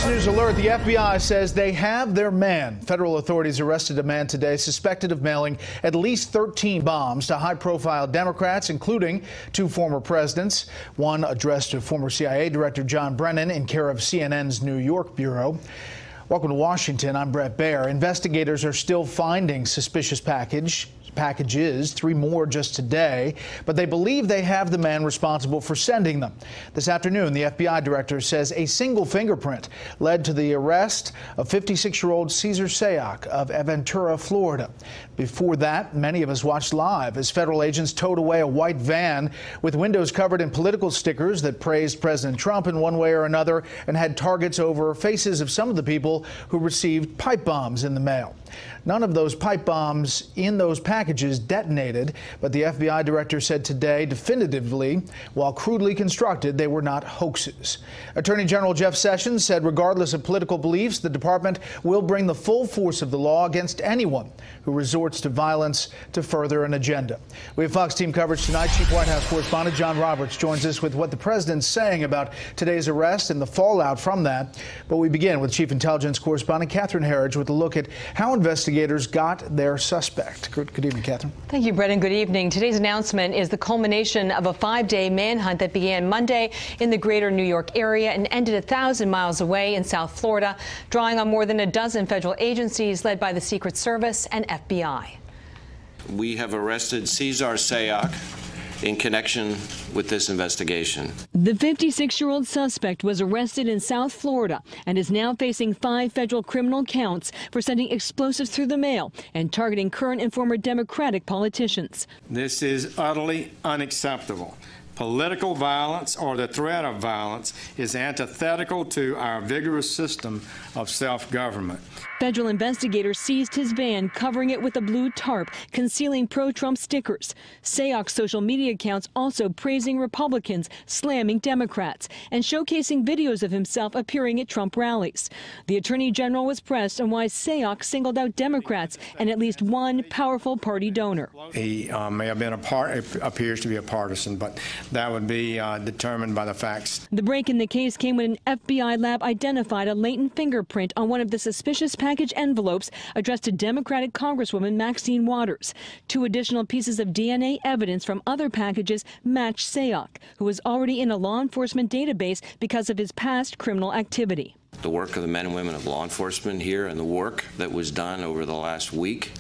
Fox News alert, the FBI says they have their man. Federal authorities arrested a man today suspected of mailing at least 13 bombs to high-profile Democrats, including 2 former presidents. One addressed to former CIA Director John Brennan in care of CNN's New York bureau. Welcome to Washington. I'm Bret Baier. Investigators are still finding suspicious packages, 3 more just today, but they believe they have the man responsible for sending them. This afternoon, the FBI director says a single fingerprint led to the arrest of 56-year-old Cesar Sayoc of Aventura, Florida. Before that, many of us watched live as federal agents towed away a white van with windows covered in political stickers that praised President Trump in one way or another and had targets over faces of some of the people who received pipe bombs in the mail. None of those pipe bombs in those packages detonated, but the FBI director said today definitively, while crudely constructed, they were not hoaxes. Attorney General Jeff Sessions said regardless of political beliefs, the department will bring the full force of the law against anyone who resorts to violence to further an agenda. We have Fox team coverage tonight. Chief White House correspondent John Roberts joins us with what the president's saying about today's arrest and the fallout from that. But we begin with Chief Intelligence correspondent Catherine Herridge with a look at how investigators got their suspect. Good evening, Catherine. Thank you, Brett, and good evening. Today's announcement is the culmination of a 5-day manhunt that began Monday in the greater New York area and ended 1,000 miles away in South Florida, drawing on more than a dozen federal agencies led by the Secret Service and FBI. We have arrested Cesar Sayoc in connection with this investigation. The 56-year-old suspect was arrested in South Florida and is now facing 5 federal criminal counts for sending explosives through the mail and targeting current and former Democratic politicians. This is utterly unacceptable. Political violence or the threat of violence is antithetical to our vigorous system of self-government. Federal investigators seized his van, covering it with a blue tarp, concealing pro-Trump stickers. Sayoc's social media accounts also praising Republicans, slamming Democrats, and showcasing videos of himself appearing at Trump rallies. The Attorney General was pressed on why Sayoc singled out Democrats and at least one powerful party donor. He may have been appears to be a partisan, but that would be determined by the facts. The break in the case came when an FBI lab identified a latent fingerprint on one of the suspicious package envelopes addressed to Democratic Congresswoman Maxine Waters. 2 additional pieces of DNA evidence from other packages matched Sayoc, who was already in a law enforcement database because of his past criminal activity. The work of the men and women of law enforcement here and the work that was done over the last week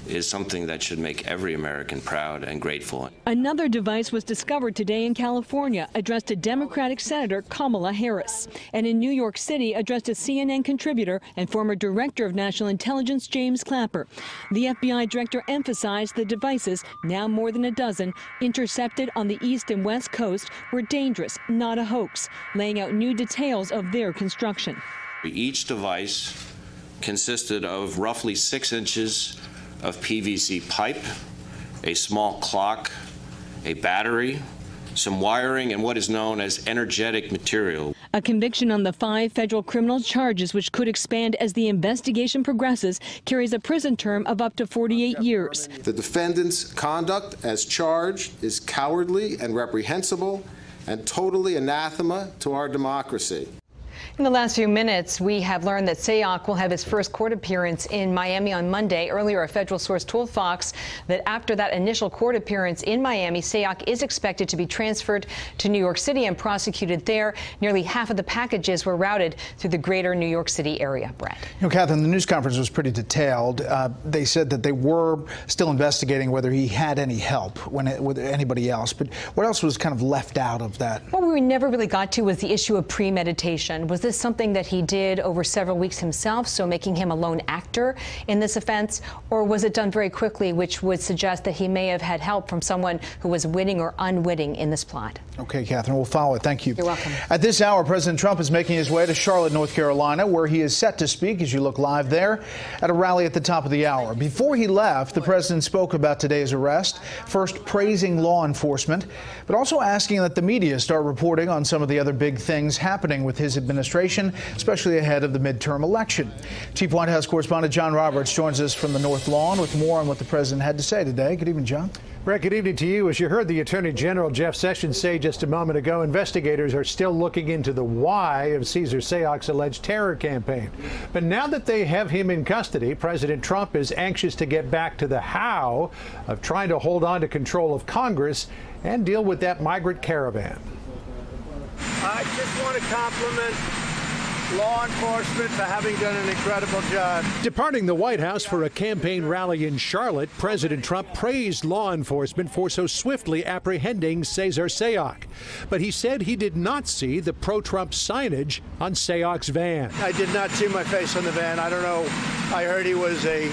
is something that should make every American proud and grateful. Another device was discovered today in California, addressed to Democratic Senator Kamala Harris, and in New York City addressed to CNN contributor and former Director of National Intelligence James Clapper. The FBI director emphasized the devices, now more than a dozen, intercepted on the East and West Coast, were dangerous, not a hoax, laying out new details of their construction. Each device consisted of roughly 6 inches of PVC pipe, a small clock, a battery, some wiring, and what is known as energetic material. A conviction on the 5 federal criminal charges, which could expand as the investigation progresses, carries a prison term of up to 48 years. The defendant's conduct as charged is cowardly and reprehensible and totally anathema to our democracy. In the last few minutes, we have learned that Sayoc will have his first court appearance in Miami on Monday. Earlier, a federal source told Fox that after that initial court appearance in Miami, Sayoc is expected to be transferred to New York City and prosecuted there. Nearly half of the packages were routed through the greater New York City area. Brett. You know, Catherine, the news conference was pretty detailed. They said that they were still investigating whether he had any help with anybody else. But what else was kind of left out of that? What we never really got to was the issue of premeditation. Was this something that he did over several weeks himself, so making him a lone actor in this offense, or was it done very quickly, which would suggest that he may have had help from someone who was witting or unwitting in this plot? Okay, Catherine, we'll follow it. Thank you. You're welcome. At this hour, President Trump is making his way to Charlotte, North Carolina, where he is set to speak, as you look live there, at a rally at the top of the hour. Before he left, the president spoke about today's arrest, first praising law enforcement, but also asking that the media start reporting on some of the other big things happening with his administration. administration, especially ahead of the midterm election. Chief White House correspondent John Roberts joins us from the North Lawn with more on what the president had to say today. Good evening, John. Brett, good evening to you. As you heard the Attorney General Jeff Sessions say just a moment ago, investigators are still looking into the why of Cesar Sayoc's alleged terror campaign. But now that they have him in custody, President Trump is anxious to get back to the how of trying to hold on to control of Congress and deal with that migrant caravan. I just want to compliment law enforcement for having done an incredible job. Departing the White House for a campaign rally in Charlotte, President Trump praised law enforcement for so swiftly apprehending Cesar Sayoc. But he said he did not see the pro-Trump signage on Sayoc's van. I did not see my face on the van. I don't know. I heard he was a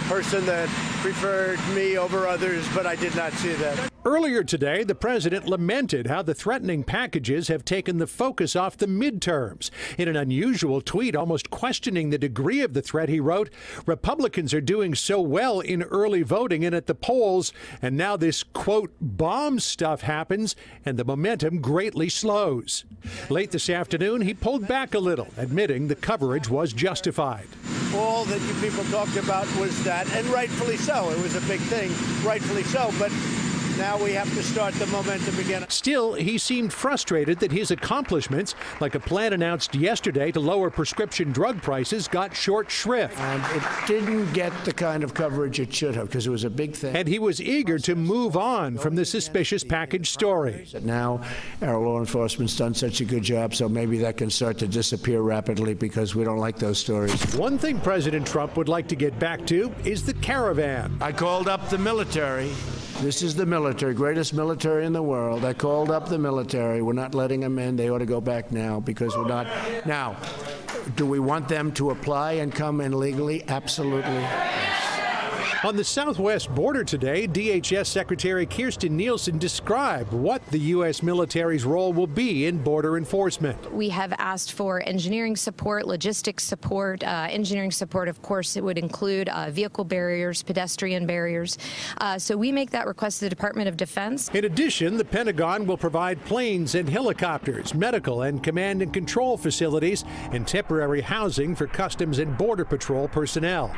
person that preferred me over others, but I did not see that. Earlier today, the president lamented how the threatening packages have taken the focus off the midterms. In an unusual tweet, almost questioning the degree of the threat, he wrote, "Republicans are doing so well in early voting and at the polls, and now this, quote, bomb stuff happens, and the momentum greatly slows." Late this afternoon, he pulled back a little, admitting the coverage was justified. All that you people talked about was that, and rightfully so. It was a big thing, rightfully so, but now we have to start the momentum again. Still, he seemed frustrated that his accomplishments, like a plan announced yesterday to lower prescription drug prices, got short shrift. And it didn't get the kind of coverage it should have, because it was a big thing. And he was eager to move on from the suspicious package story. Now our law enforcement's done such a good job, so maybe that can start to disappear rapidly because we don't like those stories. One thing President Trump would like to get back to is the caravan. I called up the military. This is the military, greatest military in the world. I called up the military. We're not letting them in. They ought to go back now because we're not. Now, do we want them to apply and come in legally? Absolutely. On the southwest border today, DHS Secretary Kirstjen Nielsen described what the U.S. military's role will be in border enforcement. We have asked for engineering support, logistics support. Engineering support, of course, it would include vehicle barriers, pedestrian barriers. So we make that request to the Department of Defense. In addition, the Pentagon will provide planes and helicopters, medical and command and control facilities, and temporary housing for Customs and Border Patrol personnel.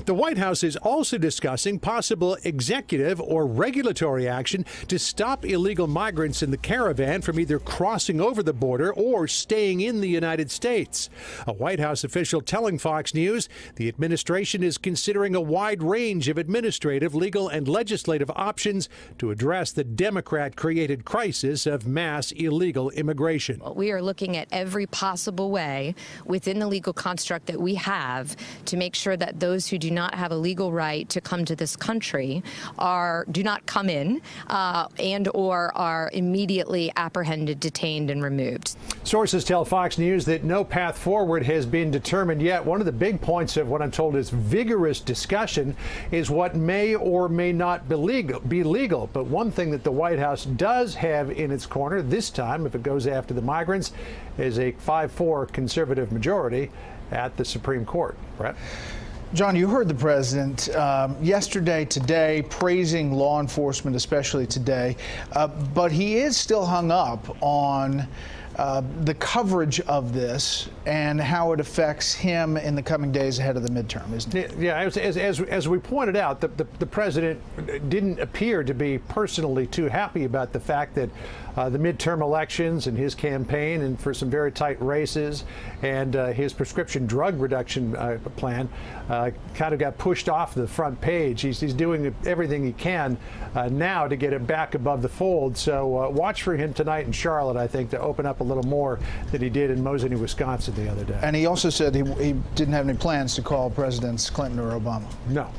The White House is also discussing possible executive or regulatory action to stop illegal migrants in the caravan from either crossing over the border or staying in the United States. A White House official telling Fox News the administration is considering a wide range of administrative, legal, and legislative options to address the Democrat-created crisis of mass illegal immigration. We are looking at every possible way within the legal construct that we have to make sure that those who do not have a legal right to come to this country do not come in and or are immediately apprehended, detained, and removed. Sources tell Fox News that no path forward has been determined yet. One of the big points of what I'm told is vigorous discussion is what may or may not be legal. But one thing that the White House does have in its corner this time, if it goes after the migrants, is a 5-4 conservative majority at the Supreme Court. Brett? John, you heard the president yesterday, today, praising law enforcement, especially today, but he is still hung up on the coverage of this and how it affects him in the coming days ahead of the midterm, isn't it? Yeah, as we pointed out, the president didn't appear to be personally too happy about the fact that the midterm elections and his campaign and for some very tight races and his prescription drug reduction plan kind of got pushed off the front page. He's doing everything he can now to get it back above the fold. So watch for him tonight in Charlotte, I think, to open up a little more than he did in Mosinee, Wisconsin the other day. And he also said he didn't have any plans to call Presidents Clinton or Obama. No,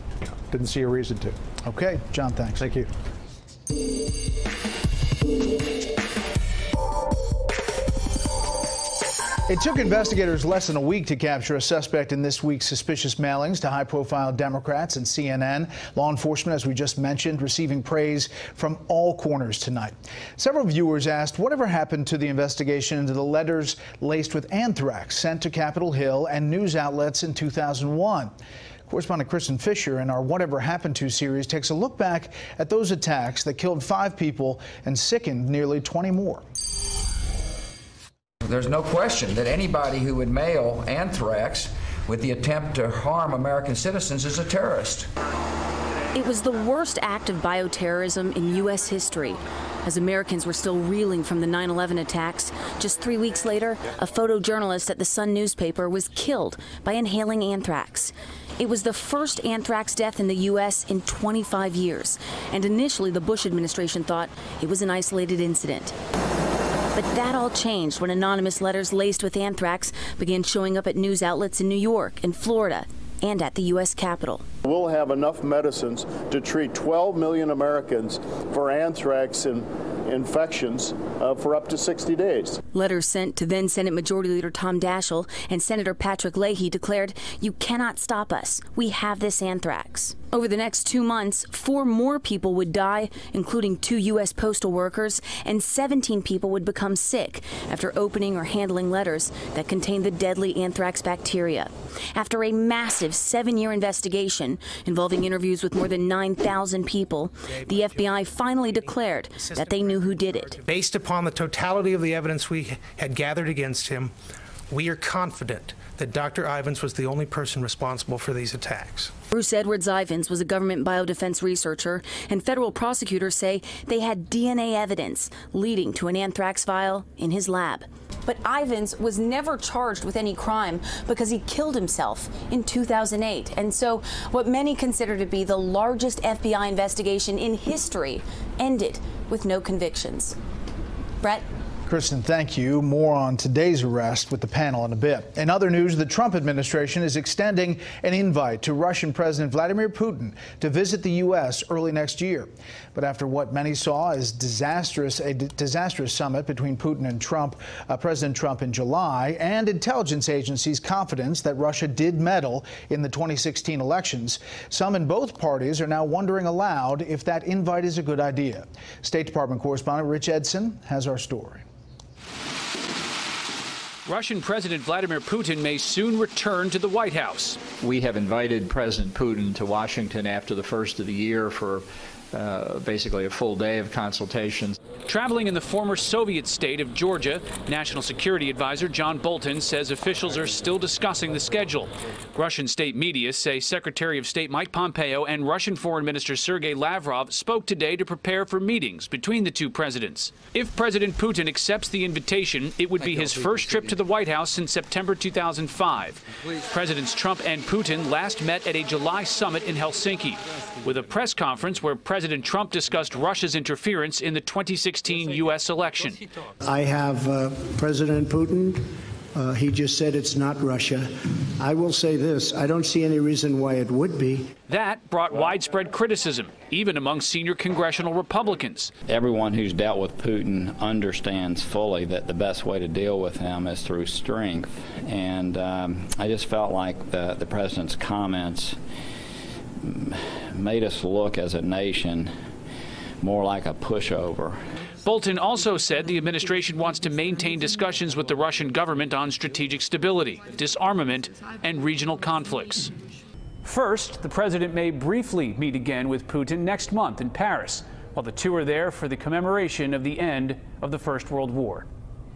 didn't see a reason to. Okay, John, thanks. Thank you. It took investigators less than a week to capture a suspect in this week's suspicious mailings to high-profile Democrats and CNN. Law enforcement, as we just mentioned, receiving praise from all corners tonight. Several viewers asked whatever happened to the investigation into the letters laced with anthrax sent to Capitol Hill and news outlets in 2001. Correspondent Kristen Fisher in our Whatever Happened To series takes a look back at those attacks that killed 5 people and sickened nearly 20 more. There's no question that anybody who would mail anthrax with the attempt to harm American citizens is a terrorist. It was the worst act of bioterrorism in U.S. history. As Americans were still reeling from the 9/11 attacks, just 3 weeks later, a photojournalist at the Sun newspaper was killed by inhaling anthrax. It was the first anthrax death in the U.S. in 25 years, and initially the Bush administration thought it was an isolated incident. But that all changed when anonymous letters laced with anthrax began showing up at news outlets in New York and Florida and at the U.S. Capitol. We'll have enough medicines to treat 12 million Americans for anthrax infections for up to 60 days. Letters sent to then Senate Majority Leader Tom Daschle and Senator Patrick Leahy declared, "You cannot stop us. We have this anthrax." Over the next 2 months, 4 more people would die, including 2 U.S. postal workers, and 17 people would become sick after opening or handling letters that contained the deadly anthrax bacteria. After a massive 7-year investigation involving interviews with more than 9,000 people, the FBI finally declared that they knew who did it. Based upon the totality of the evidence we had gathered against him, we are confident that Dr. Ivins was the only person responsible for these attacks. Bruce Edwards Ivins was a government biodefense researcher, and federal prosecutors say they had DNA evidence leading to an anthrax vial in his lab. But Ivins was never charged with any crime because he killed himself in 2008. And so what many consider to be the largest FBI investigation in history ended with no convictions. Bret? Kristen, thank you. More on today's arrest with the panel in a bit. In other news, the Trump administration is extending an invite to Russian President Vladimir Putin to visit the U.S. early next year. But after what many saw as a disastrous summit between Putin and President Trump in July, and intelligence agencies' confidence that Russia did meddle in the 2016 elections, some in both parties are now wondering aloud if that invite is a good idea. State Department correspondent Rich Edson has our story. Russian President Vladimir Putin may soon return to the White House. We have invited President Putin to Washington after the first of the year for basically a full day of consultations. Traveling in the former Soviet state of Georgia, National Security Advisor John Bolton says officials are still discussing the schedule. Russian state media say Secretary of State Mike Pompeo and Russian Foreign Minister Sergei Lavrov spoke today to prepare for meetings between the two presidents. If President Putin accepts the invitation, it would be his first trip to the White House since September 2005. Presidents Trump and Putin last met at a July summit in Helsinki, with a press conference where President Trump discussed Russia's interference in the 2016 U.S. election. I have President Putin. He just said it's not Russia. I will say this. I don't see any reason why it would be. That brought widespread criticism, even among senior congressional Republicans. Everyone who's dealt with Putin understands fully that the best way to deal with him is through strength. And I just felt like the president's comments made us look as a nation more like a pushover. Bolton also said the administration wants to maintain discussions with the Russian government on strategic stability, disarmament, and regional conflicts. First, the president may briefly meet again with Putin next month in Paris, while the two are there for the commemoration of the end of the First World War.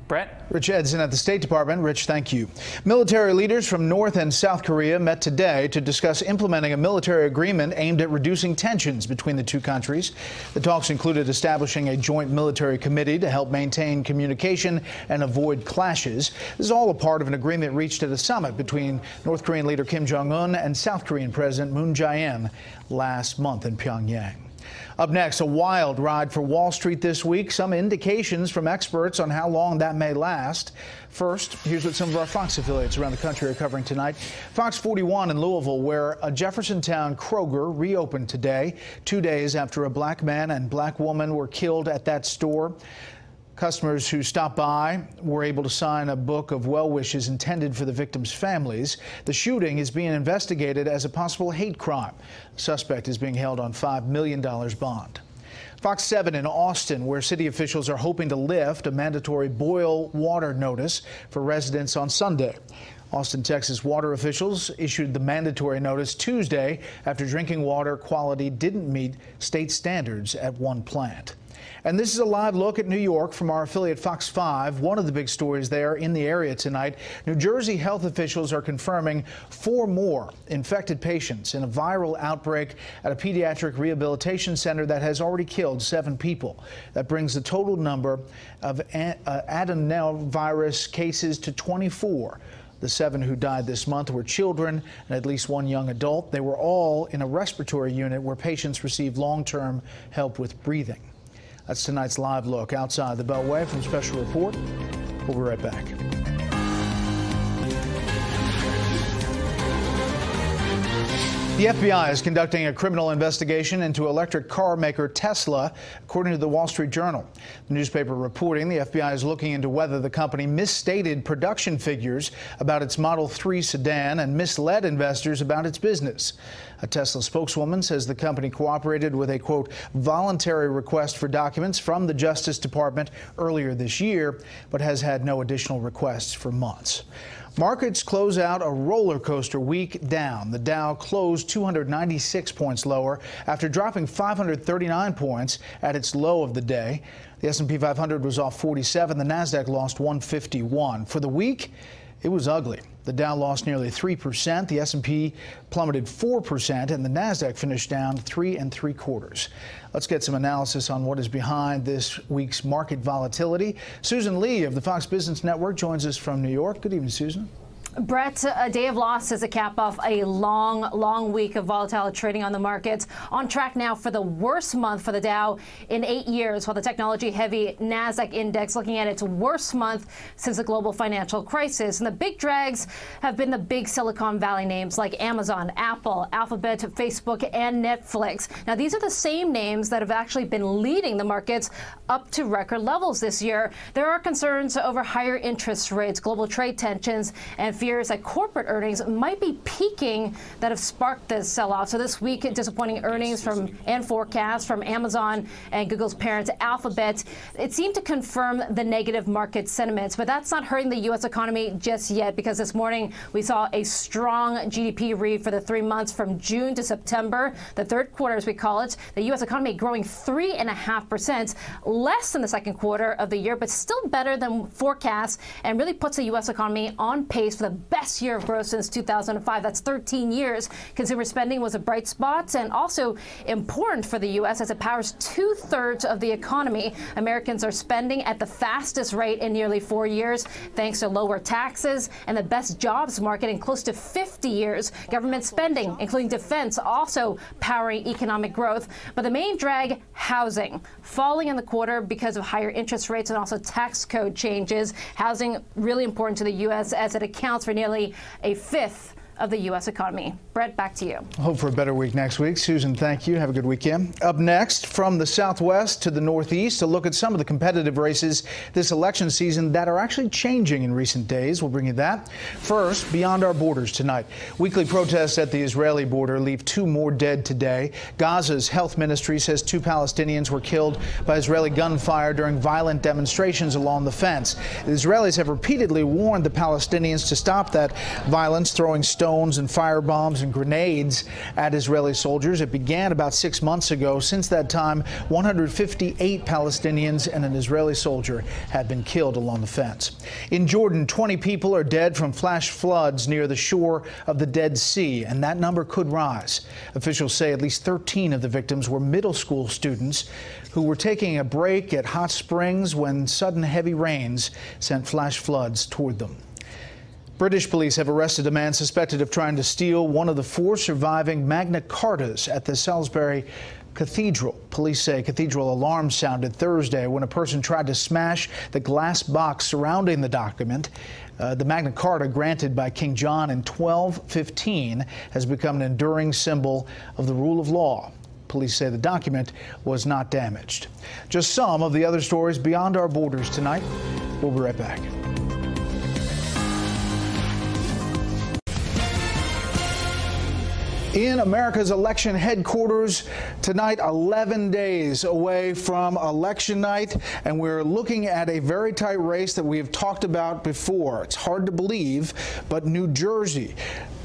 Bret? Rich Edson at the State Department. Rich, thank you. Military leaders from North and South Korea met today to discuss implementing a military agreement aimed at reducing tensions between the two countries. The talks included establishing a joint military committee to help maintain communication and avoid clashes. This is all a part of an agreement reached at a summit between North Korean leader Kim Jong-un and South Korean President Moon Jae-in last month in Pyongyang. Up next, a wild ride for Wall Street this week. Some indications from experts on how long that may last. First, here's what some of our Fox affiliates around the country are covering tonight. Fox 41 in Louisville, where a Jeffersontown Kroger reopened today, 2 days after a black man and black woman were killed at that store. Customers who stopped by were able to sign a book of well wishes intended for the victims' families. The shooting is being investigated as a possible hate crime. The suspect is being held on $5 million bond. Fox 7 in Austin, where city officials are hoping to lift a mandatory boil water notice for residents on Sunday. Austin, Texas water officials issued the mandatory notice Tuesday after drinking water quality didn't meet state standards at one plant. And this is a live look at New York from our affiliate Fox 5. One of the big stories there in the area tonight. New Jersey health officials are confirming 4 more infected patients in a viral outbreak at a pediatric rehabilitation center that has already killed 7 people. That brings the total number of adenovirus cases to 24. The 7 who died this month were children and at least 1 young adult. They were all in a respiratory unit where patients receive long-term help with breathing. That's tonight's live look outside the Beltway from Special Report. We'll be right back. The FBI is conducting a criminal investigation into electric car maker Tesla, according to the Wall Street Journal. The newspaper reporting the FBI is looking into whether the company misstated production figures about its Model 3 sedan and misled investors about its business. A Tesla spokeswoman says the company cooperated with a, quote, voluntary request for documents from the Justice Department earlier this year, but has had no additional requests for months. Markets close out a roller coaster week down. The Dow closed 296 points lower after dropping 539 points at its low of the day. The S&P 500 was off 47. The Nasdaq lost 151. For the week, it was ugly. The Dow lost nearly 3%, the S&P plummeted 4%, and the Nasdaq finished down 3 3/4. Let's get some analysis on what is behind this week's market volatility. Susan Lee of the Fox Business Network joins us from New York. Good evening, Susan. Brett, a day of losses to cap off a long week of volatile trading on the markets. On track now for the worst month for the Dow in 8 years, while the technology-heavy Nasdaq index looking at its worst month since the global financial crisis. And the big drags have been the big Silicon Valley names like Amazon, Apple, Alphabet, Facebook, and Netflix. Now, these are the same names that have actually been leading the markets up to record levels this year. There are concerns over higher interest rates, global trade tensions, and fears that corporate earnings might be peaking that have sparked this sell-off. So this week, disappointing earnings and forecasts from Amazon and Google's parent Alphabet. It seemed to confirm the negative market sentiments, but that's not hurting the U.S. economy just yet, because this morning we saw a strong GDP read for the 3 months from June to September, the third quarter as we call it. The U.S. economy growing 3.5%, less than the second quarter of the year, but still better than forecasts, and really puts the U.S. economy on pace for the best year of growth since 2005. That's 13 years. Consumer spending was a bright spot and also important for the U.S. as it powers 2/3 of the economy. Americans are spending at the fastest rate in nearly 4 years, thanks to lower taxes and the best jobs market in close to 50 years. Government spending, including defense, also powering economic growth. But the main drag, housing, falling in the quarter because of higher interest rates and also tax code changes. Housing really important to the U.S. as it accounts for nearly a fifth of the U.S. economy. Brett, back to you. Hope for a better week next week. Susan, thank you. Have a good weekend. Up next, from the Southwest to the Northeast, to look at some of the competitive races this election season that are actually changing in recent days. We'll bring you that. First, beyond our borders tonight. Weekly protests at the Israeli border leave 2 more dead today. Gaza's health ministry says 2 Palestinians were killed by Israeli gunfire during violent demonstrations along the fence. The Israelis have repeatedly warned the Palestinians to stop that violence, throwing stones and firebombs and grenades at Israeli soldiers. It began about 6 months ago. Since that time, 158 Palestinians and an Israeli soldier have been killed along the fence. In Jordan, 20 people are dead from flash floods near the shore of the Dead Sea, and that number could rise. Officials say at least 13 of the victims were middle school students who were taking a break at hot springs when sudden heavy rains sent flash floods toward them. British police have arrested a man suspected of trying to steal one of the 4 surviving Magna Cartas at the Salisbury Cathedral. Police say cathedral alarms sounded Thursday when a person tried to smash the glass box surrounding the document. The Magna Carta, granted by King John in 1215, has become an enduring symbol of the rule of law. Police say the document was not damaged. Just some of the other stories beyond our borders tonight. We'll be right back. In America's election headquarters tonight, 11 days away from election night, and we're looking at a very tight race that we have talked about before. It's hard to believe, but New Jersey,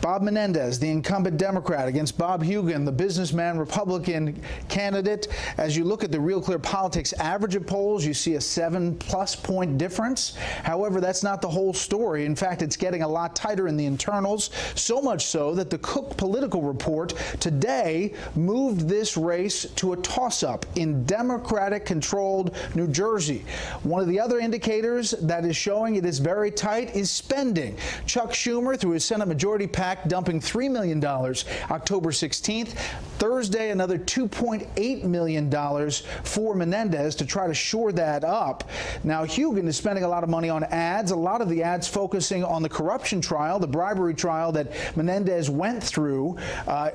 Bob Menendez, the incumbent Democrat, against Bob Hugin, the businessman Republican candidate. As you look at the Real Clear Politics average of polls, you see a 7+ point difference. However, that's not the whole story. In fact, it's getting a lot tighter in the internals, so much so that the Cook Political Report today moved this race to a toss-up in Democratic-controlled New Jersey. One of the other indicators that is showing it is very tight is spending. Chuck Schumer, through his Senate Majority PAC, dumping $3 million October 16th. Thursday, another $2.8 million for Menendez to try to shore that up. Now, Hugin is spending a lot of money on ads, a lot of the ads focusing on the corruption trial, the bribery trial that Menendez went through,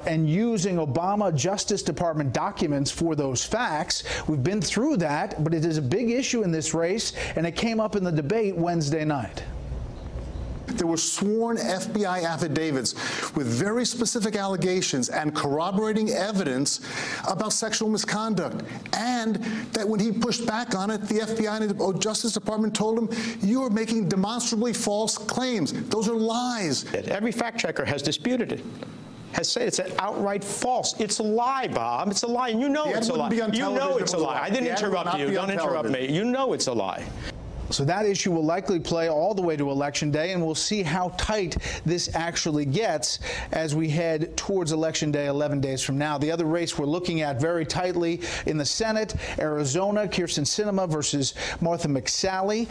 and using Obama Justice Department documents for those facts. We've been through that, but it is a big issue in this race, and it came up in the debate Wednesday night. There were sworn FBI affidavits with very specific allegations and corroborating evidence about sexual misconduct, and that when he pushed back on it, the FBI and the Justice Department told him, you are making demonstrably false claims. Those are lies. Every fact checker has disputed it. Has said it's an outright false. It's a lie, Bob. It's a lie, and you know it's a lie. You know it's a lie. I didn't interrupt you. Don't interrupt me. You know it's a lie. So that issue will likely play all the way to Election Day, and we'll see how tight this actually gets as we head towards Election Day 11 days from now. The other race we're looking at very tightly in the Senate, Arizona, Kyrsten Sinema versus MarthaMacCallum.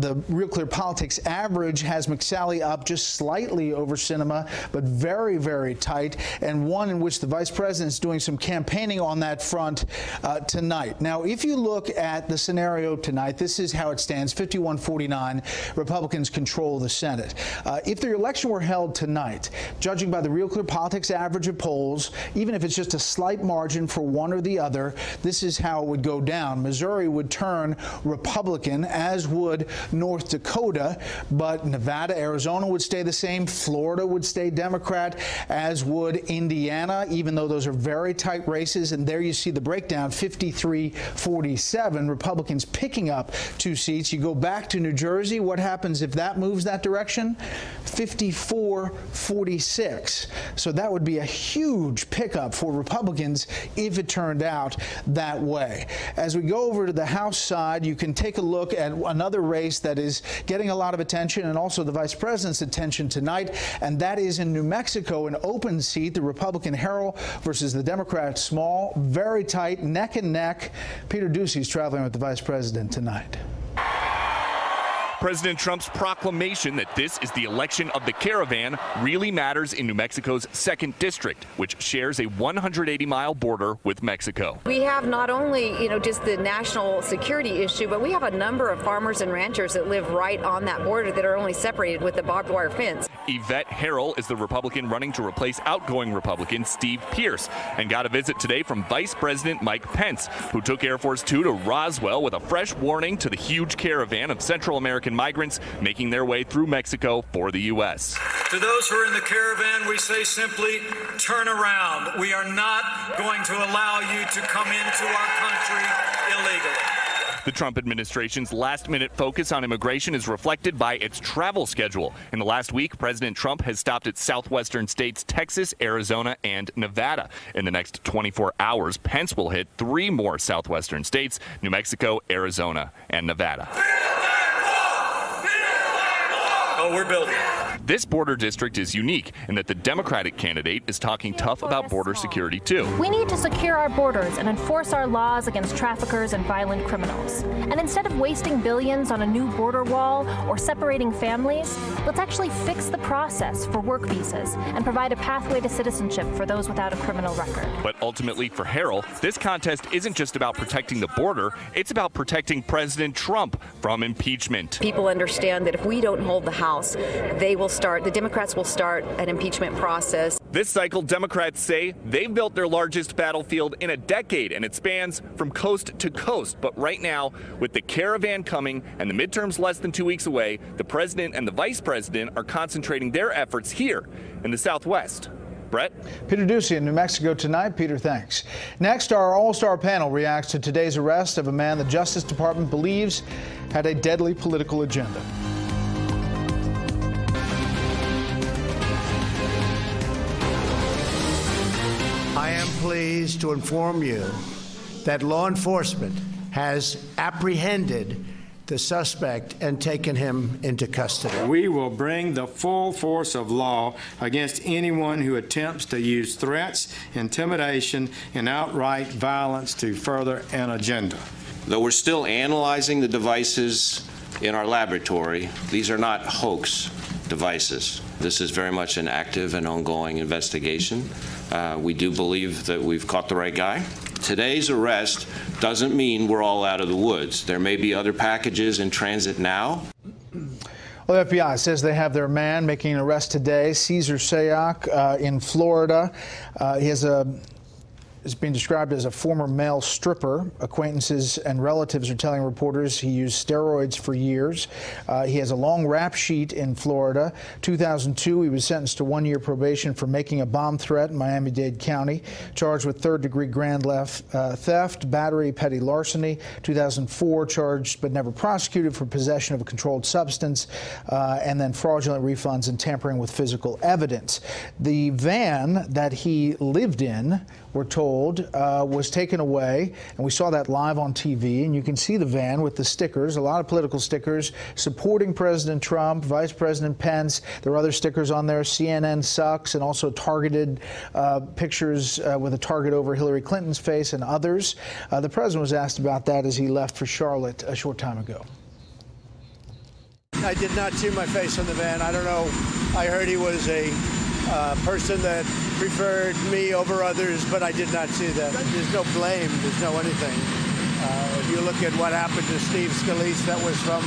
The Real Clear Politics average has McSally up just slightly over Sinema, but very, very tight, and one in which the vice president is doing some campaigning on that front tonight. Now, if you look at the scenario tonight, this is how it stands. 51-49, Republicans control the Senate. If the election were held tonight, judging by the Real Clear Politics average of polls, even if it's just a slight margin for one or the other, this is how it would go down. Missouri would turn Republican, as would North Dakota, but Nevada, Arizona would stay the same. Florida would stay Democrat, as would Indiana, even though those are very tight races. And there you see the breakdown, 53-47, Republicans picking up 2 seats. You go back to New Jersey, what happens if that moves that direction? 54-46. So that would be a huge pickup for Republicans if it turned out that way. As we go over to the House side, you can take a look at another race that is getting a lot of attention and also the vice president's attention tonight, and that is in New Mexico, an open seat, the Republican Herald versus the Democrat Small. Very tight, neck and neck. Peter Ducey's traveling with the vice president tonight. President Trump's proclamation that this is the election of the caravan really matters in New Mexico's 2nd District, which shares a 180-mile border with Mexico. We have not only, just the national security issue, but we have a number of farmers and ranchers that live right on that border that are only separated with the barbed wire fence. Yvette Harrell is the Republican running to replace outgoing Republican Steve Pierce and got a visit today from Vice President Mike Pence, who took Air Force 2 to Roswell with a fresh warning to the huge caravan of Central American migrants making their way through Mexico for the U.S. To those who are in the caravan, we say simply, turn around. We are not going to allow you to come into our country illegally. The Trump administration's last-minute focus on immigration is reflected by its travel schedule. In the last week, President Trump has stopped at southwestern states Texas, Arizona, and Nevada. In the next 24 hours, Pence will hit 3 more southwestern states, New Mexico, Arizona, and Nevada. Oh, we're building. This border district is unique in that the Democratic candidate is talking tough about border security, too. We need to secure our borders and enforce our laws against traffickers and violent criminals. And instead of wasting billions on a new border wall or separating families, let's actually fix the process for work visas and provide a pathway to citizenship for those without a criminal record. But ultimately, for Harrell, this contest isn't just about protecting the border, it's about protecting President Trump from impeachment. People understand that if we don't hold the House, the Democrats will start an impeachment process. This cycle, Democrats say they've built their largest battlefield in a decade, and it spans from coast to coast. But right now, with the caravan coming and the midterms less than 2 weeks away, the president and the vice president are concentrating their efforts here in the Southwest. Brett? Peter Ducey in New Mexico tonight. Peter, thanks. Next, our all-star panel reacts to today's arrest of a man the Justice Department believes had a deadly political agenda. pleased to inform you that law enforcement has apprehended the suspect and taken him into custody. We will bring the full force of law against anyone who attempts to use threats, intimidation, and outright violence to further an agenda. Though we're still analyzing the devices in our laboratory, these are not hoax devices. This is very much an active and ongoing investigation. We do believe that we've caught the right guy. Today's arrest doesn't mean we're all out of the woods. There may be other packages in transit now. Well, the FBI says they have their man making an arrest today, Cesar Sayoc, in Florida. He is being described as a former male stripper. Acquaintances and relatives are telling reporters he used steroids for years. He has a long rap sheet in Florida. 2002, he was sentenced to 1 year probation for making a bomb threat in Miami-Dade County, charged with third-degree grand theft, battery, petty larceny. 2004, charged but never prosecuted for possession of a controlled substance, and then fraudulent refunds and tampering with physical evidence. The van that he lived in, we're told, was taken away, and we saw that live on TV, and you can see the van with the stickers, a lot of political stickers supporting President Trump, Vice President Pence. There are other stickers on there, CNN sucks, and also targeted pictures with a target over Hillary Clinton's face and others. The president was asked about that as he left for Charlotte a short time ago. I did not see my face on the van. I don't know. I heard he was a person that preferred me over others, but I did not see that. There's no blame. There's no anything. If you look at what happened to Steve Scalise, that was from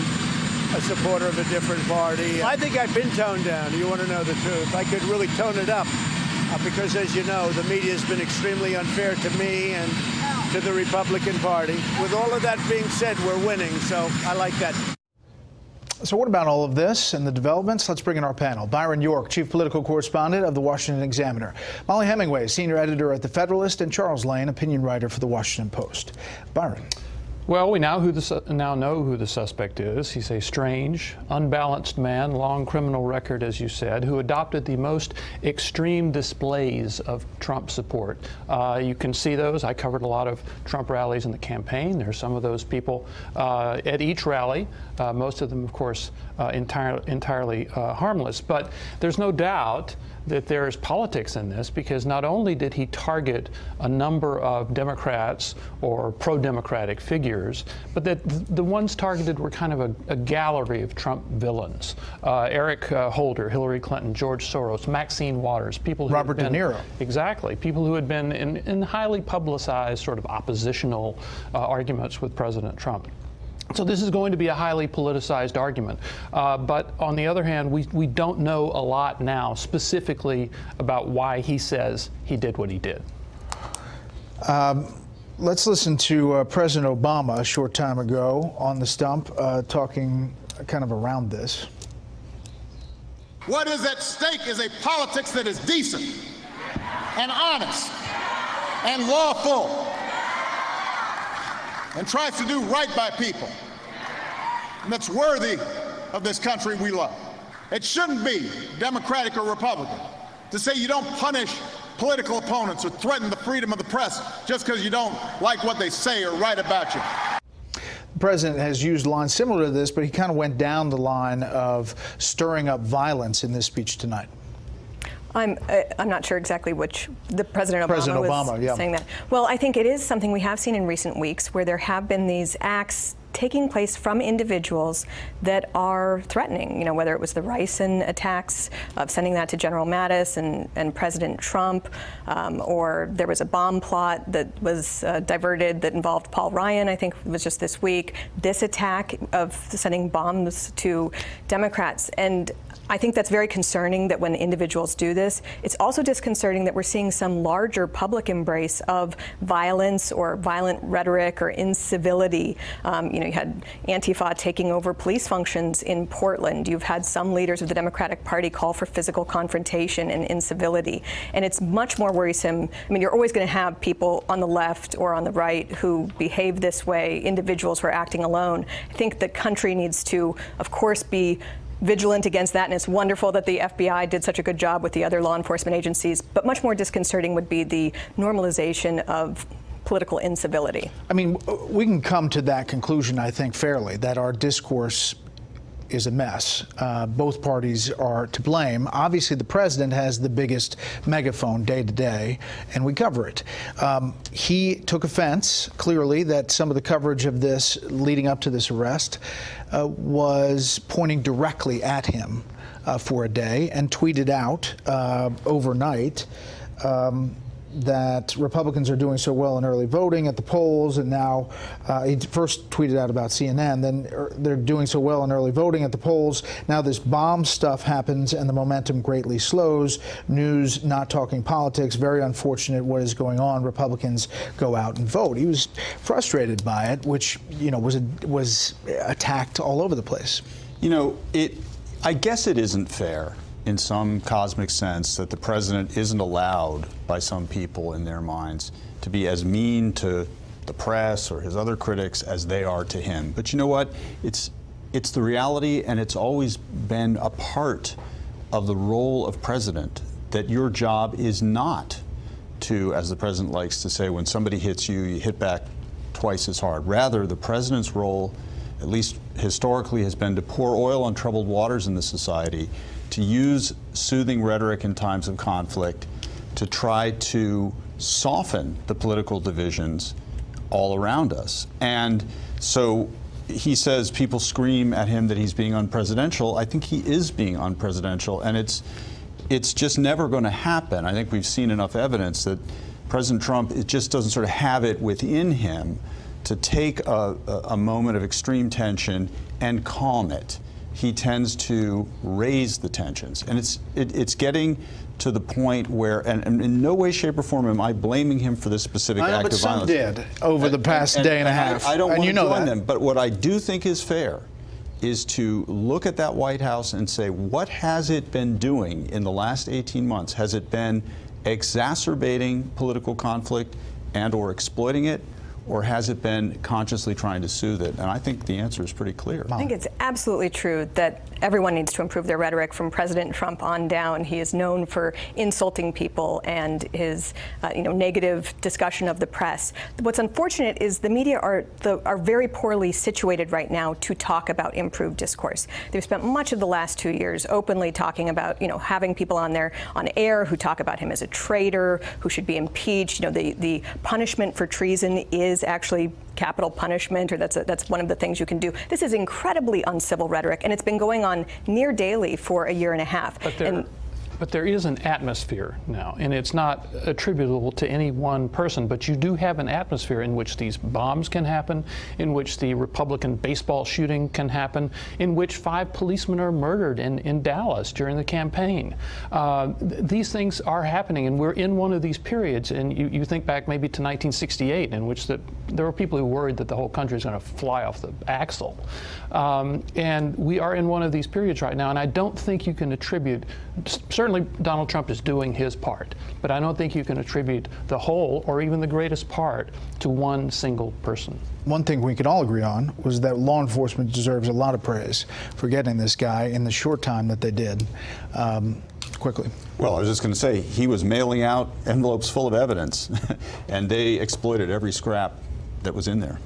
a supporter of a different party. I think I've been toned down. You want to know the truth. I could really tone it up because, as you know, the media has been extremely unfair to me and to the Republican Party. With all of that being said, we're winning, so I like that. So what about all of this and the developments? Let's bring in our panel. Byron York, chief political correspondent of the Washington Examiner. Molly Hemingway, senior editor at the Federalist, and Charles Lane, opinion writer for the Washington Post. Byron. Well, we now know who the suspect is. He's a strange, unbalanced man, long criminal record, as you said, who adopted the most extreme displays of Trump support. You can see those. I covered a lot of Trump rallies in the campaign. There are some of those people at each rally, most of them, of course, entirely harmless. But there's no doubt that there's politics in this, because not only did he target a number of Democrats or pro-democratic figures, but that the ones targeted were kind of a gallery of Trump villains. Eric Holder, Hillary Clinton, George Soros, Maxine Waters, people who Robert De Niro. Exactly. People who had been in highly publicized sort of oppositional arguments with President Trump. So this is going to be a highly politicized argument. But on the other hand, we don't know a lot now specifically about why he says he did what he did. Let's listen to President Obama a short time ago on the stump, talking kind of around this. What is at stake is a politics that is decent and honest and lawful and tries to do right by people, and that's worthy of this country we love. It shouldn't be Democratic or Republican to say you don't punish political opponents or threaten the freedom of the press just because you don't like what they say or write about you. The president has used lines similar to this, but he kind of went down the line of stirring up violence in this speech tonight. I'm not sure exactly which President Obama was saying that. Well, I think it is something we have seen in recent weeks where there have been these acts taking place from individuals that are threatening, you know, whether it was the Ricin attacks of sending that to General Mattis and President Trump, or there was a bomb plot that was diverted that involved Paul Ryan, I think it was just this week, this attack of sending bombs to Democrats. And I think that's very concerning that when individuals do this. It's also disconcerting that we're seeing some larger public embrace of violence or violent rhetoric or incivility. You know, you had Antifa taking over police functions in Portland. You've had some leaders of the Democratic Party call for physical confrontation and incivility. And it's much more worrisome. I mean, you're always going to have people on the left or on the right who behave this way, individuals who are acting alone. I think the country needs to, of course, be vigilant against that, and it's wonderful that the FBI did such a good job with the other law enforcement agencies. But much more disconcerting would be the normalization of political incivility. I mean, we can come to that conclusion, I think, fairly, that our discourse is a mess. Both parties are to blame. Obviously, the president has the biggest megaphone day to day, and we cover it. He took offense, clearly, that some of the coverage of this leading up to this arrest was pointing directly at him for a day, and tweeted out overnight that Republicans are doing so well in early voting at the polls, and now he first tweeted out about CNN, then they're doing so well in early voting at the polls. Now this bomb stuff happens and the momentum greatly slows. News not talking politics. Very unfortunate what is going on. Republicans go out and vote. He was frustrated by it, which, you know, was attacked all over the place. You know, I guess it isn't fair in some cosmic sense that the president isn't allowed by some people in their minds to be as mean to the press or his other critics as they are to him. But you know what? It's the reality, and it's always been a part of the role of president, that your job is not to, as the president likes to say, when somebody hits you, you hit back twice as hard. Rather, the president's role, at least historically, has been to pour oil on troubled waters in the society, to use soothing rhetoric in times of conflict, to try to soften the political divisions all around us. And so he says people scream at him that he's being unpresidential. I think he is being unpresidential, and it's just never going to happen. I think we've seen enough evidence that President Trump, it just doesn't sort of have it within him to take a moment of extreme tension and calm it. He tends to raise the tensions, and it's getting to the point where, and in no way, shape, or form am I blaming him for this specific act of violence. Some did over the past day and a half. I don't want to join them, but what I do think is fair is to look at that White House and say, what has it been doing in the last 18 months? Has it been exacerbating political conflict and or exploiting it? Or has it been consciously trying to soothe it? And I think the answer is pretty clear. I think it's absolutely true that everyone needs to improve their rhetoric from President Trump on down. He is known for insulting people and his negative discussion of the press. What's unfortunate is the media are very poorly situated right now to talk about improved discourse. They've spent much of the last 2 years openly talking about, having people on air who talk about him as a traitor, who should be impeached. The punishment for treason is actually capital punishment, or that's one of the things you can do. This is incredibly uncivil rhetoric, and it's been going on near daily for a year and a half. But there is an atmosphere now, and it's not attributable to any one person, but you do have an atmosphere in which these bombs can happen, in which the Republican baseball shooting can happen, in which 5 policemen are murdered in Dallas during the campaign. These things are happening, and we're in one of these periods, and you think back maybe to 1968, in which there were people who worried that the whole country is going to fly off the axle. And we are in one of these periods right now, and I don't think you can attribute, certainly Donald Trump is doing his part, but I don't think you can attribute the whole or even the greatest part to one single person. One thing we could all agree on was that law enforcement deserves a lot of praise for getting this guy in the short time that they did. Quickly. Well, I was just going to say, he was mailing out envelopes full of evidence, and they exploited every scrap that was in there.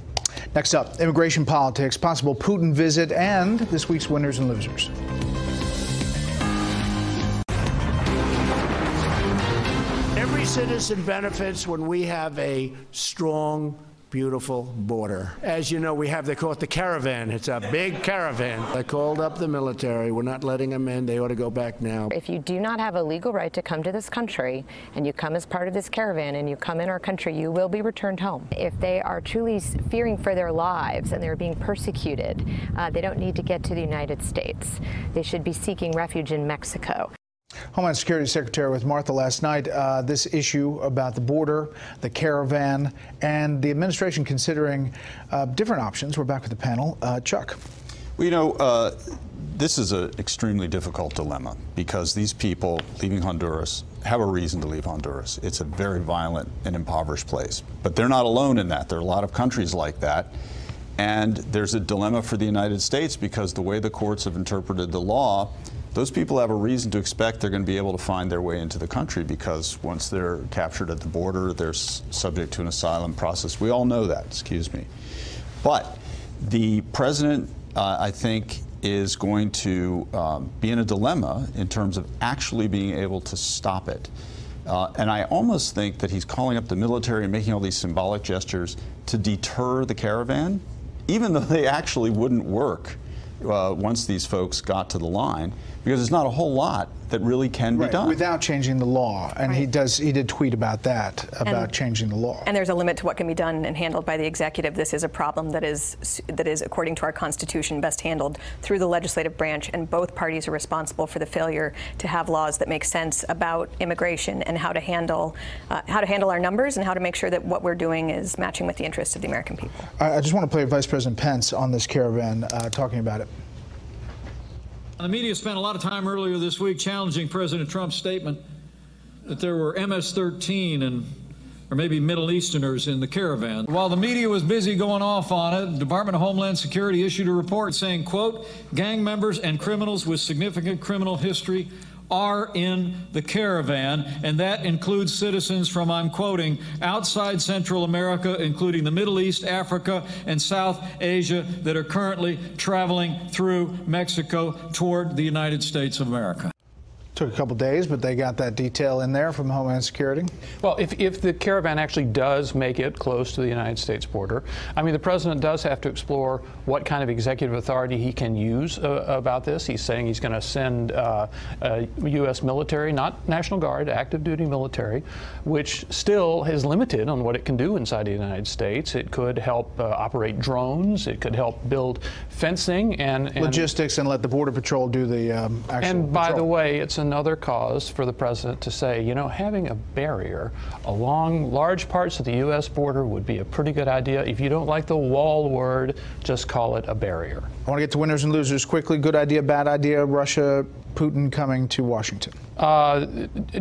Next up, immigration politics, possible Putin visit, and this week's winners and losers. Every citizen benefits when we have a strong, beautiful border. As you know, they call it the caravan. It's a big caravan. They called up the military. We're not letting them in. They ought to go back now. If you do not have a legal right to come to this country, and you come as part of this caravan, and you come in our country, you will be returned home. If they are truly fearing for their lives and they're being persecuted, they don't need to get to the United States. They should be seeking refuge in Mexico. Homeland Security Secretary with Martha last night, this issue about the border, the caravan, and the administration considering different options. We're back with the panel. Chuck. Well, this is an extremely difficult dilemma because these people leaving Honduras have a reason to leave Honduras. It's a very violent and impoverished place. But they're not alone in that. There are a lot of countries like that. And there's a dilemma for the United States because the way the courts have interpreted the law, those people have a reason to expect they're going to be able to find their way into the country, because once they're captured at the border, they're subject to an asylum process. We all know that, excuse me. But the president, I think, is going to be in a dilemma in terms of actually being able to stop it. And I almost think that he's calling up the military and making all these symbolic gestures to deter the caravan, even though they actually wouldn't work once these folks got to the line, because there's not a whole lot that really can be done. Without changing the law. And he did tweet about that, about changing the law. And there's a limit to what can be done and handled by the executive. This is a problem that is, according to our Constitution, best handled through the legislative branch, and both parties are responsible for the failure to have laws that make sense about immigration and how to handle our numbers and how to make sure that what we're doing is matching with the interests of the American people. I just want to play Vice President Pence on this caravan talking about it. The media spent a lot of time earlier this week challenging President Trump's statement that there were MS-13 or maybe Middle Easterners in the caravan. While the media was busy going off on it, the Department of Homeland Security issued a report saying, quote, gang members and criminals with significant criminal history are in the caravan, and that includes citizens from, I'm quoting, outside Central America, including the Middle East, Africa, and South Asia, that are currently traveling through Mexico toward the United States of America. Took a couple days, but they got that detail in there from Homeland Security. Well, if the caravan actually does make it close to the United States border, I mean, the president does have to explore what kind of executive authority he can use about this. He's saying he's going to send U.S. military, not National Guard, active duty military, which still is limited on what it can do inside the United States. It could help operate drones. It could help build fencing and logistics, and let the Border Patrol do the actual And by patrol. the way, it's another cause for the president to say, you know, having a barrier along large parts of the U.S. border would be a pretty good idea. If you don't like the wall word, just call it a barrier. I want to get to winners and losers quickly. Good idea, bad idea, Russia, Putin coming to Washington.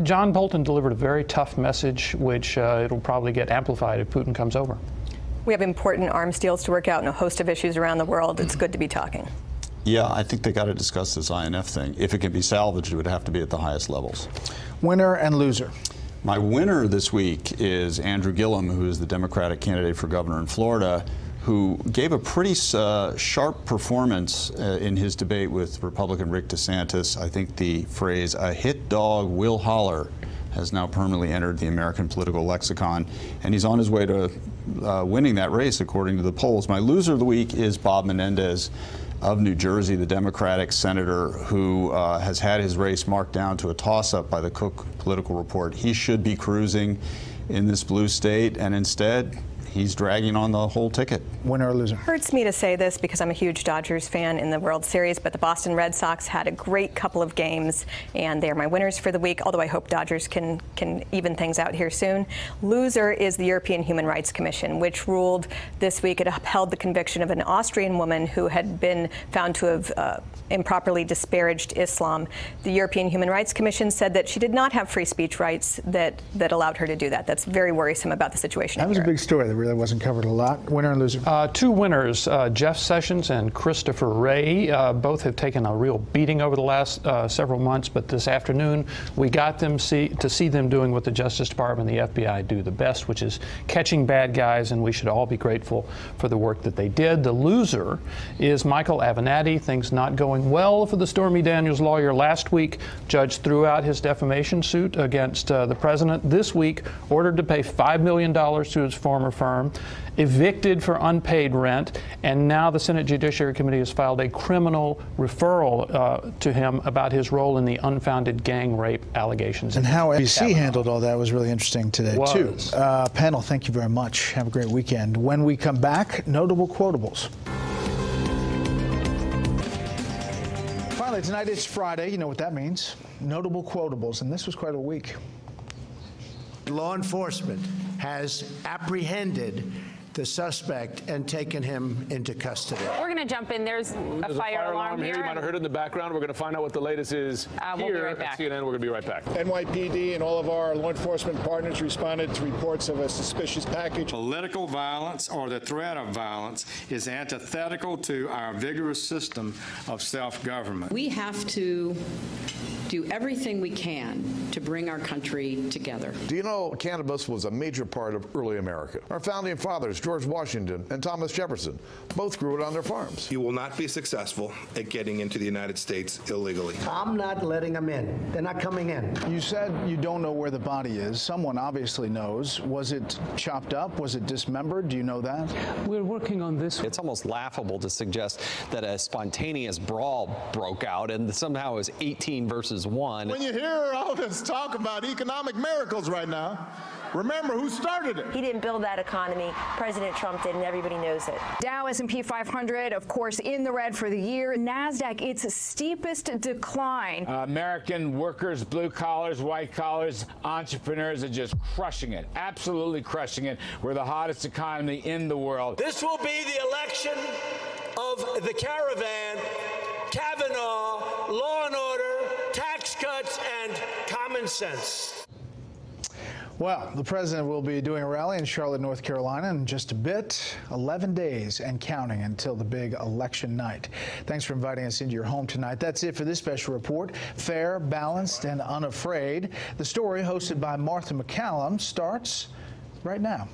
John Bolton delivered a very tough message, which it'll probably get amplified if Putin comes over. We have important arms deals to work out and a host of issues around the world. It's good to be talking. Yeah, I think they got to discuss this INF thing. If it can be salvaged, it would have to be at the highest levels. Winner and loser. My winner this week is Andrew Gillum, who is the Democratic candidate for governor in Florida, who gave a pretty sharp performance in his debate with Republican Rick DeSantis. I think the phrase, "a hit dog will holler," has now permanently entered the American political lexicon, and he's on his way to winning that race, according to the polls. My loser of the week is Bob Menendez of New Jersey, the Democratic senator who has had his race marked down to a toss-up by the Cook Political Report. He should be cruising in this blue state, and instead, he's dragging on the whole ticket. Winner or loser? Hurts me to say this because I'm a huge Dodgers fan in the World Series, but the Boston Red Sox had a great couple of games, and they're my winners for the week, although I hope Dodgers can even things out here soon. Loser is the European Human Rights Commission, which ruled this week it upheld the conviction of an Austrian woman who had been found to have improperly disparaged Islam. The European Human Rights Commission said that she did not have free speech rights that allowed her to do that. That's very worrisome about the situation. That was a big story that really wasn't covered a lot. Winner and loser? Two winners, Jeff Sessions and Christopher Wray. Both have taken a real beating over the last several months, but this afternoon we got them to see them doing what the Justice Department and the FBI do the best, which is catching bad guys, and we should all be grateful for the work that they did. The loser is Michael Avenatti. Things not going well for the Stormy Daniels lawyer. Last week, judge threw out his defamation suit against the president. This week, ordered to pay $5 million to his former firm, evicted for unpaid rent, and now the Senate Judiciary Committee has filed a criminal referral to him about his role in the unfounded gang rape allegations. And how NBC handled all that was really interesting today, too. Panel, thank you very much. Have a great weekend. When we come back, notable quotables. Finally, tonight is Friday. You know what that means. Notable quotables, and this was quite a week. Law enforcement has apprehended the suspect and taken him into custody. We're going to jump in. There's a fire alarm here. You might have heard it in the background. We're going to find out what the latest is we'll here be right back. at CNN. We're going to be right back. NYPD and all of our law enforcement partners responded to reports of a suspicious package. Political violence or the threat of violence is antithetical to our vigorous system of self-government. We have to do everything we can to bring our country together. Do you know cannabis was a major part of early America? Our founding fathers, George Washington and Thomas Jefferson, both grew it on their farms. You will not be successful at getting into the United States illegally. I'm not letting them in. They're not coming in. You said you don't know where the body is. Someone obviously knows. Was it chopped up? Was it dismembered? Do you know that? We're working on this. It's almost laughable to suggest that a spontaneous brawl broke out and somehow it was 18 versus 1. When you hear all this talk about economic miracles right now, remember who started it. He didn't build that economy. President Trump did, and everybody knows it. Dow, S&P 500, of course, in the red for the year. NASDAQ, its steepest decline. American workers, blue collars, white collars, entrepreneurs are just crushing it, absolutely crushing it. We're the hottest economy in the world. This will be the election of the caravan, Kavanaugh, law and order, tax cuts, and common sense. Well, the president will be doing a rally in Charlotte, North Carolina in just a bit. 11 days and counting until the big election night. Thanks for inviting us into your home tonight. That's it for this special report. Fair, balanced, and unafraid. The story, hosted by MarthaMacCallum, starts right now.